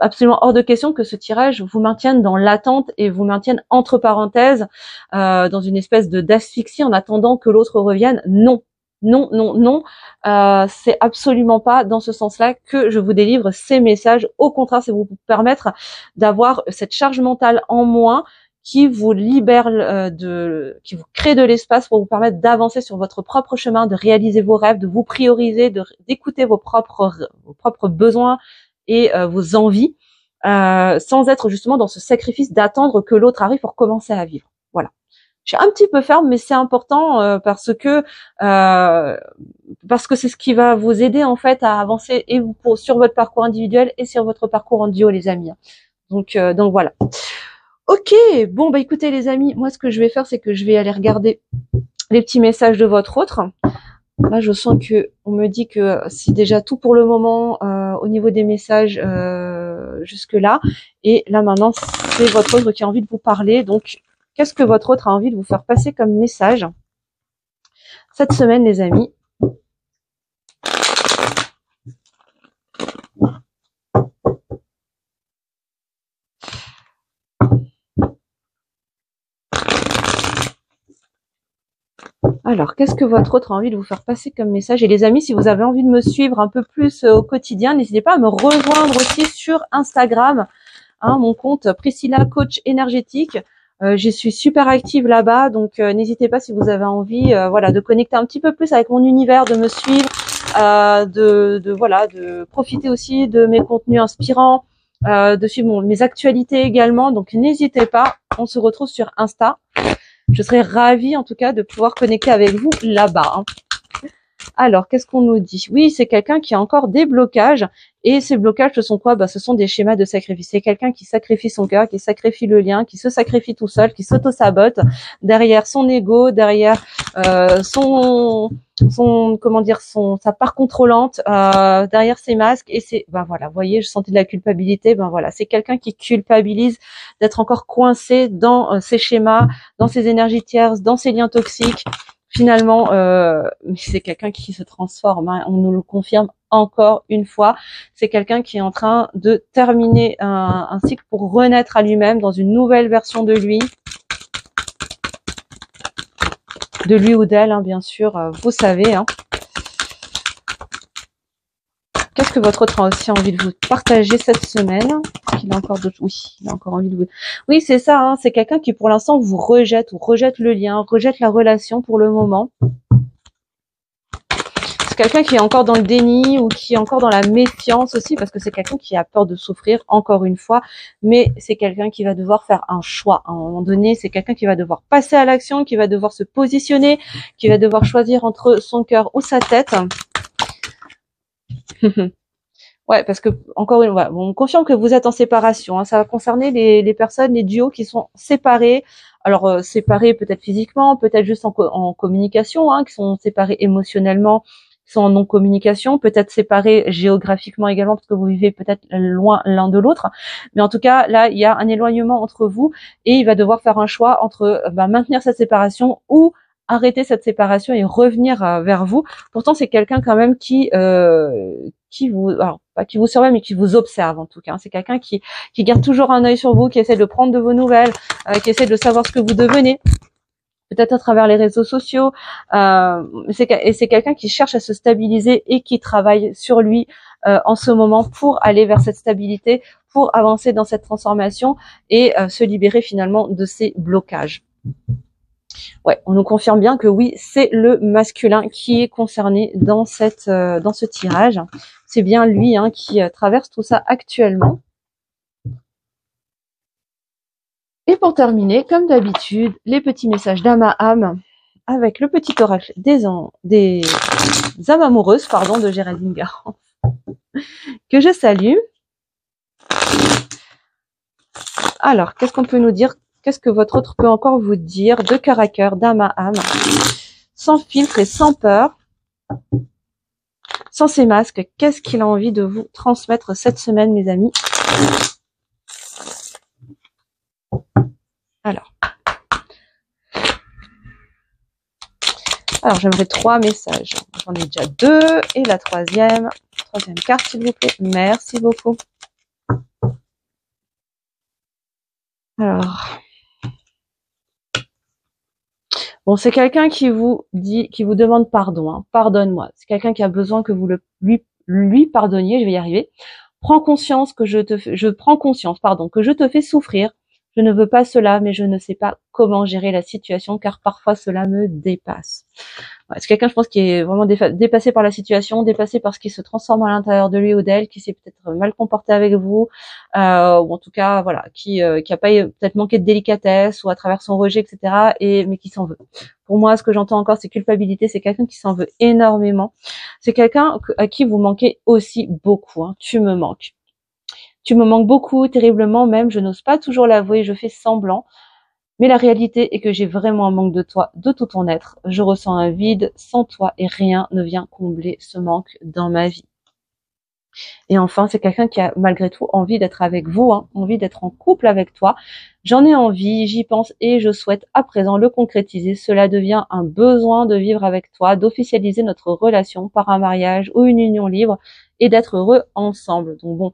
absolument hors de question que ce tirage vous maintienne dans l'attente et vous maintienne entre parenthèses dans une espèce d'asphyxie en attendant que l'autre revienne. Non. C'est absolument pas dans ce sens-là que je vous délivre ces messages. Au contraire, c'est vous permettre d'avoir cette charge mentale en moins qui vous libère qui vous crée de l'espace pour vous permettre d'avancer sur votre propre chemin, de réaliser vos rêves, de vous prioriser, d'écouter vos propres besoins et vos envies, sans être justement dans ce sacrifice d'attendre que l'autre arrive pour commencer à vivre. Voilà. Je suis un petit peu ferme, mais c'est important parce que c'est ce qui va vous aider en fait à avancer et sur votre parcours individuel et sur votre parcours en duo, les amis. Donc voilà. Ok, bon bah écoutez les amis, moi ce que je vais faire, c'est que je vais aller regarder les petits messages de votre autre. Là, je sens que on me dit que c'est déjà tout pour le moment au niveau des messages. jusque-là. Et là maintenant, c'est votre autre qui a envie de vous parler. Donc, qu'est-ce que votre autre a envie de vous faire passer comme message cette semaine, les amis? Alors, qu'est-ce que votre autre a envie de vous faire passer comme message? Et les amis, si vous avez envie de me suivre un peu plus au quotidien, n'hésitez pas à me rejoindre aussi sur Instagram, hein, mon compte Priscilla Coach Énergétique. Je suis super active là-bas, donc n'hésitez pas si vous avez envie, voilà, de connecter un petit peu plus avec mon univers, de me suivre, de profiter aussi de mes contenus inspirants, de suivre mes actualités également. Donc n'hésitez pas, on se retrouve sur Insta. Je serais ravie en tout cas de pouvoir connecter avec vous là-bas, hein. Alors, qu'est-ce qu'on nous dit? Oui, c'est quelqu'un qui a encore des blocages. Et ces blocages, ce sont quoi? Ce sont des schémas de sacrifice. C'est quelqu'un qui sacrifie son cœur, qui sacrifie le lien, qui se sacrifie tout seul, qui s'auto-sabote derrière son ego, derrière sa part contrôlante, derrière ses masques. Et c'est, voilà, vous voyez, je sentais de la culpabilité. Voilà, c'est quelqu'un qui culpabilise d'être encore coincé dans ses schémas, dans ses énergies tierces, dans ses liens toxiques. Finalement, c'est quelqu'un qui se transforme, hein, on nous le confirme encore une fois. C'est quelqu'un qui est en train de terminer un cycle pour renaître à lui-même dans une nouvelle version de lui ou d'elle, hein, bien sûr, vous savez, hein. Qu'est-ce que votre autre a aussi envie de vous partager cette semaine? Il a encore d'autres. Oui, il a encore envie de vous. Oui, c'est ça, hein, c'est quelqu'un qui pour l'instant vous rejette ou rejette le lien, rejette la relation pour le moment. C'est quelqu'un qui est encore dans le déni ou qui est encore dans la méfiance aussi, parce que c'est quelqu'un qui a peur de souffrir, encore une fois, mais c'est quelqu'un qui va devoir faire un choix. À un moment donné, c'est quelqu'un qui va devoir passer à l'action, qui va devoir se positionner, qui va devoir choisir entre son cœur ou sa tête. Ouais, parce que encore une fois, on confirme que vous êtes en séparation, hein. Ça va concerner les personnes, les duos qui sont séparés. Alors séparés peut-être physiquement, peut-être juste en communication, hein, qui sont séparés émotionnellement, qui sont en non-communication, peut-être séparés géographiquement également, parce que vous vivez peut-être loin l'un de l'autre. Mais en tout cas, là, il y a un éloignement entre vous et il va devoir faire un choix entre maintenir cette séparation ou arrêter cette séparation et revenir vers vous. Pourtant, c'est quelqu'un quand même qui vous, alors pas qui vous surveille, mais qui vous observe en tout cas. C'est quelqu'un qui garde toujours un œil sur vous, qui essaie de prendre de vos nouvelles, qui essaie de savoir ce que vous devenez, peut-être à travers les réseaux sociaux. Et c'est quelqu'un qui cherche à se stabiliser et qui travaille sur lui en ce moment pour aller vers cette stabilité, pour avancer dans cette transformation et se libérer finalement de ces blocages. Ouais, on nous confirme bien que oui, c'est le masculin qui est concerné dans dans ce tirage. C'est bien lui, hein, qui traverse tout ça actuellement. Et pour terminer, comme d'habitude, les petits messages d'âme à âme avec le petit oracle des âmes amoureuses, de Géraldine Garance, que je salue. Alors, qu'est-ce qu'on peut nous dire? Qu'est-ce que votre autre peut encore vous dire de cœur à cœur, d'âme à âme, sans filtre et sans peur, sans ces masques? Qu'est-ce qu'il a envie de vous transmettre cette semaine, mes amis? Alors, j'aimerais 3 messages. J'en ai déjà 2 et la troisième carte, s'il vous plaît. Merci beaucoup. Alors, bon, c'est quelqu'un qui vous demande pardon, hein. Pardonne-moi. C'est quelqu'un qui a besoin que vous lui pardonniez. Je vais y arriver. Prends conscience que je prends conscience, que je te fais souffrir. Je ne veux pas cela, mais je ne sais pas comment gérer la situation, car parfois cela me dépasse. Ouais, c'est quelqu'un, je pense, qui est vraiment dépassé par la situation, dépassé par ce qui se transforme à l'intérieur de lui ou d'elle, qui s'est peut-être mal comporté avec vous, ou en tout cas, voilà, qui a pas peut-être manqué de délicatesse ou à travers son rejet, etc. Mais qui s'en veut. Pour moi, ce que j'entends encore, c'est culpabilité. C'est quelqu'un qui s'en veut énormément. C'est quelqu'un à qui vous manquez aussi beaucoup, hein. Tu me manques. Tu me manques beaucoup, terriblement même, je n'ose pas toujours l'avouer, je fais semblant. Mais la réalité est que j'ai vraiment un manque de toi, de tout ton être. Je ressens un vide sans toi et rien ne vient combler ce manque dans ma vie. Et enfin, c'est quelqu'un qui a malgré tout envie d'être avec vous, hein, envie d'être en couple avec toi. J'en ai envie, j'y pense et je souhaite à présent le concrétiser. Cela devient un besoin de vivre avec toi, d'officialiser notre relation par un mariage ou une union libre et d'être heureux ensemble. Donc bon,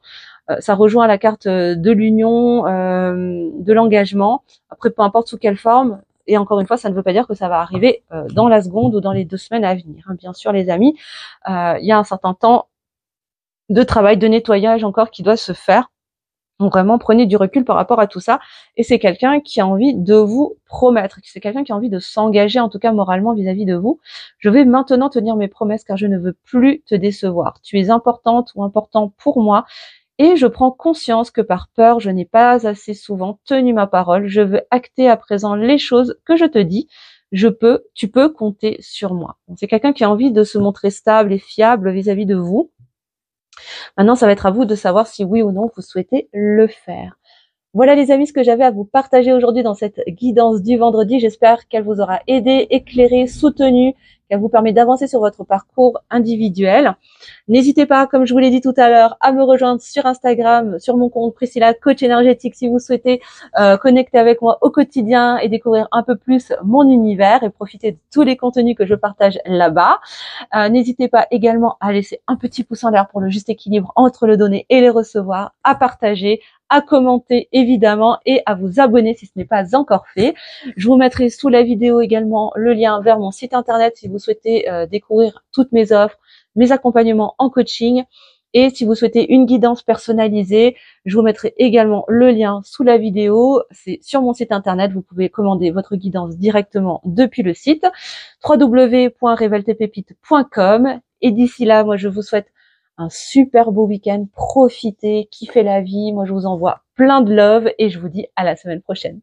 ça rejoint la carte de l'union, de l'engagement. Après, peu importe sous quelle forme. Et encore une fois, ça ne veut pas dire que ça va arriver dans la seconde ou dans les 2 semaines à venir. Hein. Bien sûr, les amis, il y a un certain temps de travail, de nettoyage encore qui doit se faire. Donc vraiment, prenez du recul par rapport à tout ça. Et c'est quelqu'un qui a envie de vous promettre, c'est quelqu'un qui a envie de s'engager, en tout cas moralement vis-à-vis de vous. Je vais maintenant tenir mes promesses car je ne veux plus te décevoir. Tu es importante ou important pour moi. Et je prends conscience que par peur, je n'ai pas assez souvent tenu ma parole. Je veux acter à présent les choses que je te dis. Tu peux compter sur moi. C'est quelqu'un qui a envie de se montrer stable et fiable vis-à-vis de vous. Maintenant, ça va être à vous de savoir si oui ou non vous souhaitez le faire. Voilà les amis, ce que j'avais à vous partager aujourd'hui dans cette guidance du vendredi. J'espère qu'elle vous aura aidé, éclairé, soutenu, qu'elle vous permet d'avancer sur votre parcours individuel. N'hésitez pas, comme je vous l'ai dit tout à l'heure, à me rejoindre sur Instagram, sur mon compte Priscilla Coach Énergétique si vous souhaitez connecter avec moi au quotidien et découvrir un peu plus mon univers et profiter de tous les contenus que je partage là-bas. N'hésitez pas également à laisser un petit pouce en l'air pour le juste équilibre entre le donner et le recevoir, à partager, à commenter évidemment et à vous abonner si ce n'est pas encore fait. Je vous mettrai sous la vidéo également le lien vers mon site internet si vous souhaitez découvrir toutes mes offres, mes accompagnements en coaching. Et si vous souhaitez une guidance personnalisée, je vous mettrai également le lien sous la vidéo. C'est sur mon site internet. Vous pouvez commander votre guidance directement depuis le site www.reveltepépite.com. Et d'ici là, moi, je vous souhaite un super beau week-end. Profitez, kiffez la vie. Moi, je vous envoie plein de love et je vous dis à la semaine prochaine.